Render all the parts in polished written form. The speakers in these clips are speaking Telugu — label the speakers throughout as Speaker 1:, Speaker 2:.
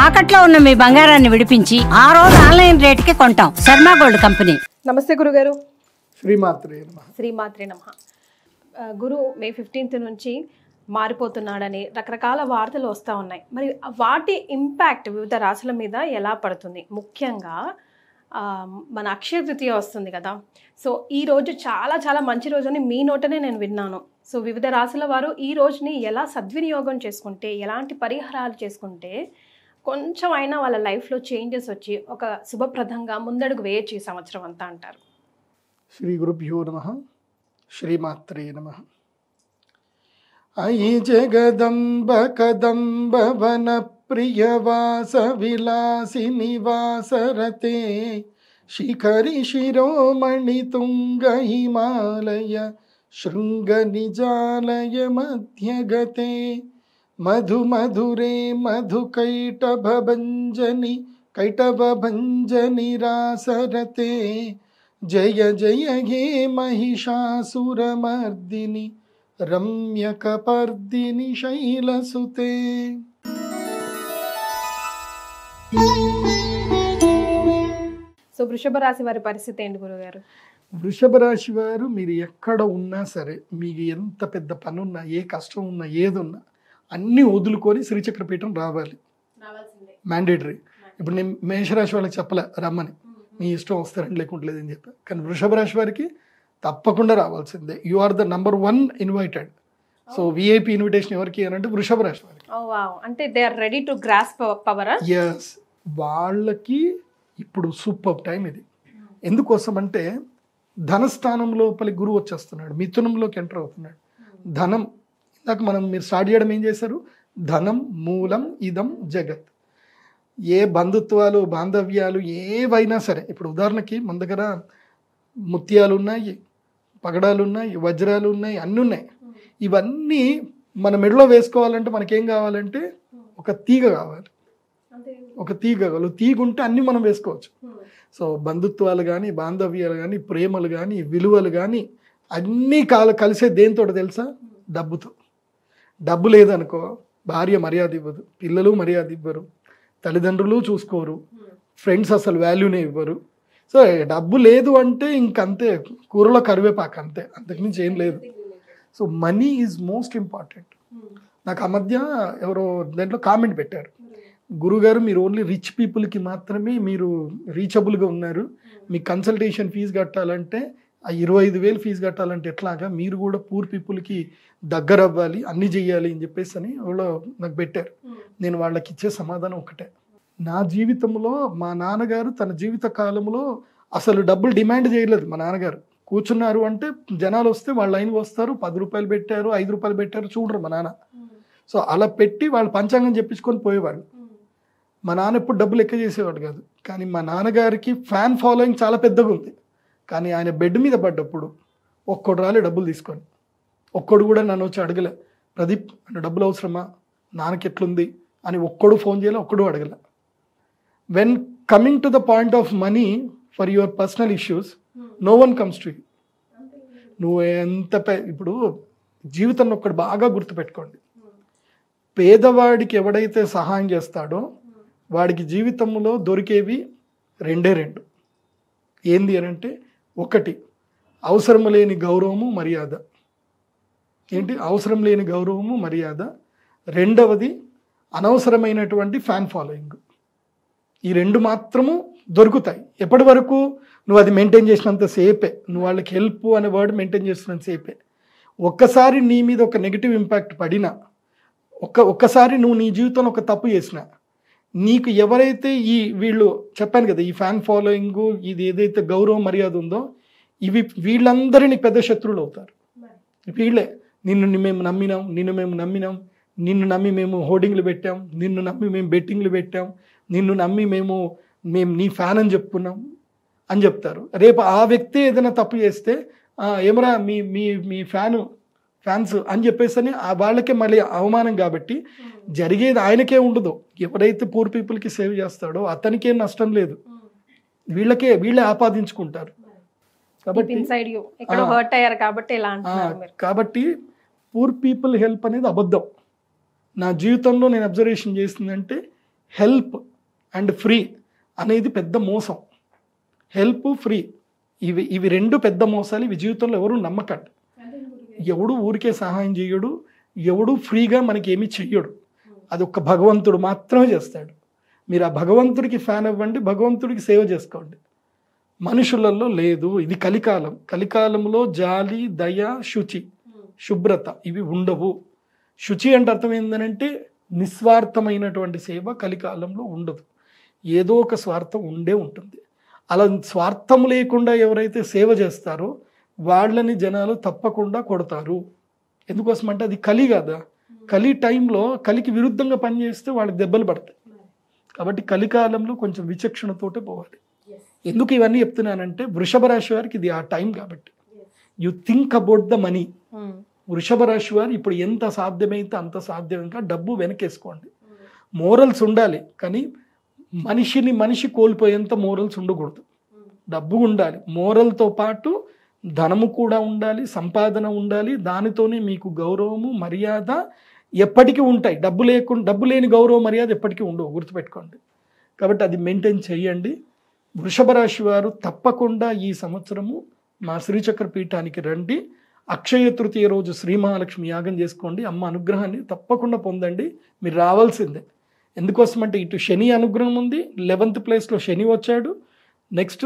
Speaker 1: తాకట్లో ఉన్న మీ బంగారాన్ని విడిపించి ఆ రోజు ఆన్లైన్ రేటుకి కొంటాం. Sharma gold company.
Speaker 2: నమస్తే గురుగారు.
Speaker 3: శ్రీమాత్రే నమః.
Speaker 2: శ్రీమాత్రే నమః. గురు మే 15th నుంచి మారిపోతున్నాడని రకరకాల వార్తలు వస్తూ ఉన్నాయి. మరి వాటి ఇంపాక్ట్ వివిధ రాశుల మీద ఎలా పడుతుంది? ముఖ్యంగా మన అక్షయ తృతీయ వస్తుంది కదా. సో ఈ రోజు చాలా చాలా మంచి రోజు అని మీ నోటనే నేను విన్నాను. సో వివిధ రాశుల వారు ఈ రోజుని ఎలా సద్వినియోగం చేసుకుంటే, ఎలాంటి పరిహారాలు చేసుకుంటే కొంచెం అయినా వాళ్ళ లైఫ్లో చేంజెస్ వచ్చి ఒక శుభప్రదంగా ముందడుగు వేయచ్చు ఈ సంవత్సరం అంతా అంటారు?
Speaker 3: శ్రీ గురుభ్యో నమః. శ్రీమాత్రే నమః. అయి జగదంబ కదంబ వన ప్రియవాస విలాసి నివాసరతే శిఖరి శిరోమణి తుంగ హిమాలయ శృంగ నిజాలయ మధ్యగతే మధు మధురే మధు కైటభంజని రాసరతే జయ జయ హే మహిషాసురమర్దిని రమ్యకపర్దిని శైలసుతే.
Speaker 2: సో వృషభ రాశి వారి పరిస్థితి ఏంటి గురుగారు?
Speaker 3: వృషభ రాశి వారు మీరు ఎక్కడ ఉన్నా సరే, మీకు ఎంత పెద్ద పని ఉన్నా, ఏ కష్టం ఉన్నా, ఏదున్నా అన్నీ వదులుకొని శ్రీచక్రపీఠం రావాలి. మ్యాండేటరీ. ఇప్పుడు నేను మేషరాశి వాళ్ళకి చెప్పలే రమ్మని, మీ ఇష్టం వస్తారని లేకుంటలేదని చెప్పా. కానీ వృషభ రాశి వారికి తప్పకుండా రావాల్సిందే. You are the number 1 invited. So VIP invitation ఎవరికి అని అంటే వృషభ రాశి వారికి.
Speaker 2: అంటే they are ready to grasp power.
Speaker 3: Yes, వాళ్ళకి ఇప్పుడు సూపర్ టైం ఇది. ఎందుకోసం అంటే ధనస్థానం లోపలికి గురువు వచ్చేస్తున్నాడు, మిథునంలోకి ఎంటర్ అవుతున్నాడు. ధనం, ఇందాక మీరు స్టార్ట్ చేయడం ఏం చేశారు? ధనం మూలం ఇదం జగత్. ఏ బంధుత్వాలు బాంధవ్యాలు ఏవైనా సరే, ఇప్పుడు ఉదాహరణకి మన దగ్గర ముత్యాలు ఉన్నాయి, పగడాలు ఉన్నాయి, వజ్రాలు ఉన్నాయి, అన్నీ ఉన్నాయి. ఇవన్నీ మన మెడలో వేసుకోవాలంటే మనకేం కావాలంటే ఒక తీగ కావాలి. ఒక తీగ కావాలి. తీగ ఉంటే అన్నీ మనం వేసుకోవచ్చు. సో బంధుత్వాలు కానీ, బాంధవ్యాలు కానీ, ప్రేమలు కానీ, విలువలు కానీ అన్నీ కలిసే దేంతో తెలుసా? డబ్బుతో. డబ్బు లేదనుకో భార్య మర్యాద ఇవ్వదు, పిల్లలు మర్యాద ఇవ్వరు, తల్లిదండ్రులు చూసుకోరు, ఫ్రెండ్స్ అసలు వాల్యూనే ఇవ్వరు. సో డబ్బు లేదు అంటే ఇంకంతే, కూరలో కరివేపాకు అంతే, అంతకుమించి ఏం లేదు. So money is most important. నాకు ఆ మధ్య ఎవరో దాంట్లో కామెంట్ పెట్టారు, గురుగారు మీరు ఓన్లీ రిచ్ పీపుల్కి మాత్రమే మీరు రీచబుల్గా ఉన్నారు, మీ కన్సల్టేషన్ ఫీజు కట్టాలంటే ఆ 25,000 ఫీజు కట్టాలంటే ఎట్లాగా, మీరు కూడా పూర్ పీపుల్కి దగ్గర అవ్వాలి, అన్నీ చెయ్యాలి అని చెప్పేసి అని వాళ్ళు నాకు పెట్టారు. నేను వాళ్ళకి ఇచ్చే సమాధానం ఒకటే, నా జీవితంలో మా నాన్నగారు తన జీవిత కాలంలో అసలు డబ్బులు డిమాండ్ చేయలేదు. మా నాన్నగారు కూర్చున్నారు అంటే జనాలు వస్తే వాళ్ళ లైన్ వస్తారు, 10 రూపాయలు పెట్టారు, 5 రూపాయలు పెట్టారు, చూడరు మా నాన్న. సో అలా పెట్టి వాళ్ళు పంచాంగం చెప్పించుకొని పోయేవాళ్ళు. మా నాన్న ఎప్పుడు డబ్బులు ఎక్కువ చేసేవాడు కాదు. కానీ మా నాన్నగారికి ఫ్యాన్ ఫాలోయింగ్ చాలా పెద్దగా ఉంది. కానీ ఆయన బెడ్ మీద పడ్డప్పుడు ఒక్కడు రాలే డబ్బులు తీసుకొని, ఒక్కడు కూడా నన్ను వచ్చి అడగలే, ప్రదీప్ అంటే డబ్బులు అవసరమా, నాన్నకి ఎట్లుంది అని ఒక్కడు ఫోన్ చేయలే, ఒక్కడు అడగలే. When coming to the point of money for your personal issues, no one comes to you. నువ్వు ఎంత ఇప్పుడు జీవితంలో ఒక్కడు బాగా గుర్తుపెట్టుకోండి, పేదవాడికి ఎవడైతే సహాయం చేస్తాడో వాడికి జీవితంలో దొరికేవి రెండే. ఏంది అని అంటే, ఒకటి అవసరం లేని గౌరవము మర్యాద. ఏంటి అవసరం లేని గౌరవము మర్యాద? రెండవది అనవసరమైనటువంటి ఫ్యాన్ ఫాలోయింగ్. ఈ రెండు మాత్రము దొరుకుతాయి. ఎప్పటి వరకు నువ్వు అది మెయింటైన్ చేసినంత సేపే, నువ్వు వాళ్ళకి హెల్ప్ అనే వర్డ్ మెయింటైన్ చేస్తున్నంత సేపే. ఒక్కసారి నీ మీద ఒక నెగిటివ్ ఇంపాక్ట్ పడినా, ఒక్కసారి నువ్వు నీ జీవితంలో ఒక తప్పు చేసినా, నీకు ఎవరైతే వీళ్ళు చెప్పాను కదా, ఈ ఫ్యాన్ ఫాలోయింగ్, ఇది ఏదైతే గౌరవం మర్యాద ఉందో, వీళ్ళందరినీ పెద్ద శత్రువులు అవుతారు. వీళ్ళే నిన్ను మేము నమ్మినాం, నిన్ను నమ్మి మేము హోర్డింగ్లు పెట్టాం, నిన్ను నమ్మి మేము బెట్టింగ్లు పెట్టాం, నిన్ను నమ్మి మేము నీ ఫ్యాన్ అని చెప్పుకున్నాం అని చెప్తారు. రేపు ఆ వ్యక్తి ఏదైనా తప్పు చేస్తే ఏమరా మీ ఫ్యాన్స్ అని చెప్పేసి అని వాళ్ళకే మళ్ళీ అవమానం. కాబట్టి జరిగేది ఆయనకే ఉండదు. ఎవరైతే పూర్ పీపుల్కి సేవ్ చేస్తాడో అతనికేం నష్టం లేదు, వీళ్ళే ఆపాదించుకుంటారు. కాబట్టి పూర్ పీపుల్ హెల్ప్ అనేది అబద్ధం. నా జీవితంలో నేను అబ్జర్వేషన్ చేసిందంటే హెల్ప్ అండ్ ఫ్రీ అనేది పెద్ద మోసం. హెల్ప్, ఫ్రీ ఇవి రెండు పెద్ద మోసాలు. ఇవి జీవితంలో ఎవరు నమ్మకండి. ఎవడు ఊరికే సహాయం చేయడు, ఎవడు ఫ్రీగా మనకి ఏమీ చెయ్యడు. అది ఒక్క భగవంతుడు మాత్రమే చేస్తాడు. మీరు ఆ భగవంతుడికి ఫ్యాన్ అవ్వండి, భగవంతుడికి సేవ చేసుకోండి. మనుషులలో లేదు. ఇది కలికాలం. కలికాలంలో జాలి, దయ, శుచి, శుభ్రత ఇవి ఉండవు. శుచి అంటే అర్థం ఏంటంటే నిస్వార్థమైనటువంటి సేవ కలికాలంలో ఉండదు. ఏదో ఒక స్వార్థం ఉండే ఉంటుంది. అలా స్వార్థం లేకుండా ఎవరైతే సేవ చేస్తారో వాళ్ళని జనాలు తప్పకుండా కొడతారు. ఎందుకోసం అంటే అది కలి కదా. కలి టైంలో కలికి విరుద్ధంగా పనిచేస్తే వాళ్ళకి దెబ్బలు పడతాయి. కాబట్టి కలికాలంలో కొంచెం విచక్షణతోటే పోవాలి. ఎందుకు ఇవన్నీ చెప్తున్నానంటే వృషభ రాశి వారికి ఇది ఆ టైం కాబట్టి. You think about the money. వృషభ రాశి వారు ఇప్పుడు ఎంత సాధ్యమైతే అంత సాధ్యంగా డబ్బు వెనకేసుకోండి. మోరల్స్ ఉండాలి, కానీ మనిషి కోల్పోయేంత మోరల్స్ ఉండకూడదు. డబ్బు ఉండాలి, మోరల్తో పాటు ధనము కూడా ఉండాలి, సంపాదన ఉండాలి. దానితోనే మీకు గౌరవము, మర్యాద ఎప్పటికీ ఉంటాయి. డబ్బు లేని గౌరవ మర్యాద ఎప్పటికీ ఉండవు, గుర్తుపెట్టుకోండి. కాబట్టి అది మెయింటైన్ చేయండి. వృషభ రాశి వారు తప్పకుండా ఈ సంవత్సరము మా శ్రీచక్ర పీఠానికి రండి. అక్షయ తృతీయ రోజు శ్రీ మహాలక్ష్మి యాగం చేసుకోండి. అమ్మ అనుగ్రహాన్ని తప్పకుండా పొందండి. మీరు రావాల్సిందే. ఎందుకోసమంటే ఇటు శని అనుగ్రహం ఉంది, 11th ప్లేస్లో శని వచ్చాడు, నెక్స్ట్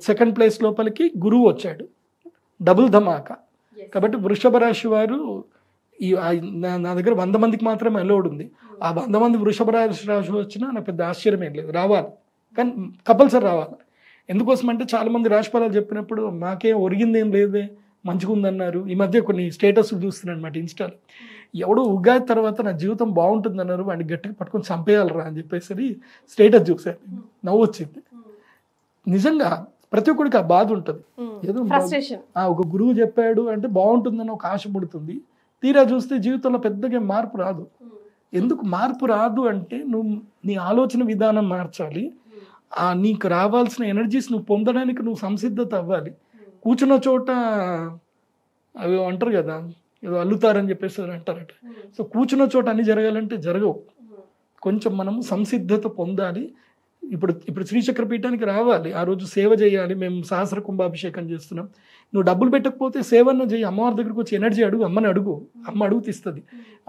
Speaker 3: 2nd ప్లేస్ లోపలికి గురువు వచ్చాడు, డబుల్ ధమాకా. కాబట్టి వృషభ రాశి వారు నా దగ్గర 100 మందికి మాత్రమే అలౌడ్ ఉంది. ఆ 100 మంది వృషభ రాశి వచ్చినా నాకు పెద్ద ఆశ్చర్యం ఏం లేదు. రావాలి, కానీ కంపల్సరీ రావాలి. ఎందుకోసం అంటే చాలామంది రాశిఫలాలు చెప్పినప్పుడు మాకేం ఒరిగింది ఏం లేదే, మంచిగా ఉందన్నారు. ఈ మధ్య కొన్ని స్టేటస్లు చూస్తున్నాను అనమాట ఇన్స్టాలో. ఎవడో ఉగాది తర్వాత నా జీవితం బాగుంటుందన్నారు, వాడిని గట్టిగా పట్టుకొని చంపేయాలరా అని చెప్పేసి స్టేటస్ చూసాను. నవ్వు వచ్చింది. నిజంగా ప్రతి ఒక్కడికి ఆ బాధ ఉంటుంది. ఏదో ఒక గురువు చెప్పాడు అంటే బాగుంటుందని ఒక ఆశ పుడుతుంది. తీరా చూస్తే జీవితంలో పెద్దగా మార్పు రాదు. ఎందుకు మార్పు రాదు అంటే నువ్వు నీ ఆలోచన విధానం మార్చాలి. నీకు రావాల్సిన ఎనర్జీస్ నువ్వు పొందడానికి నువ్వు సంసిద్ధత అవ్వాలి. కూర్చున్న చోట అవి అంటారు కదా, ఏదో అల్లుతారని చెప్పేసి అంటారట. సో కూర్చున్న చోట అన్ని జరగాలంటే జరగవు. కొంచెం మనము సంసిద్ధత పొందాలి. ఇప్పుడు శ్రీచక్ర పీఠానికి రావాలి, ఆ రోజు సేవ చేయాలి. మేము సహస్ర కుంభాభిషేకం చేస్తున్నాం. నువ్వు డబ్బులు పెట్టకపోతే సేవన్న చేయి. అమ్మవారి దగ్గరికి వచ్చి ఎనర్జీ అడుగు, అమ్మని అడుగు. అమ్మ అడుగు తీస్తుంది.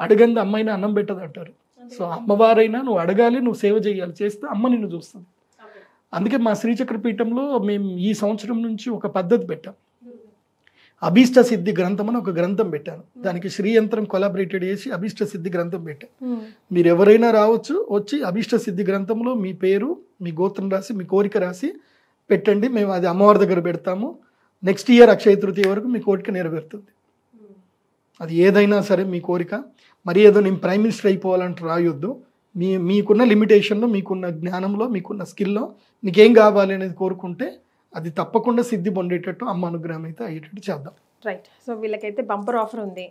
Speaker 3: అడగంది అమ్మైనా అన్నం పెట్టదు అంటారు. సో అమ్మవారైనా నువ్వు అడగాలి, నువ్వు సేవ చేయాలి. చేస్తే అమ్మ నిన్ను చూస్తుంది. అందుకే మా శ్రీచక్ర పీఠంలో మేము ఈ సంవత్సరం నుంచి ఒక పద్ధతి పెట్టాం. అభీష్ట సిద్ధి గ్రంథం అని ఒక గ్రంథం పెట్టాను. దానికి శ్రీయంత్రం కొలాబరేటెడ్ చేసి అభీష్ట సిద్ధి గ్రంథం పెట్టాను. మీరు ఎవరైనా రావచ్చు, వచ్చి అభీష్ట సిద్ధి గ్రంథంలో మీ పేరు, మీ గోత్రం రాసి, మీ కోరిక రాసి పెట్టండి. మేము అది అమ్మవారి దగ్గర పెడతాము. నెక్స్ట్ ఇయర్ అక్షయ తృతీయ వరకు మీ కోరిక నెరవేరుతుంది. అది ఏదైనా సరే మీ కోరిక. మరి ఏదో నేను ప్రైమ్ మినిస్టర్ అయిపోవాలంటే రాయొద్దు. మీకున్న లిమిటేషన్లో, మీకున్న జ్ఞానంలో, మీకున్న స్కిల్లో మీకేం కావాలి అనేది కోరుకుంటే అది తప్పకుండా సిద్ధి పొందేటట్టు అమ్మ అనుగ్రహం అయితే అయ్యేటట్టు చేద్దాం.
Speaker 2: రైట్. సో వీళ్ళకైతే బంపర్ ఆఫర్ ఉంది.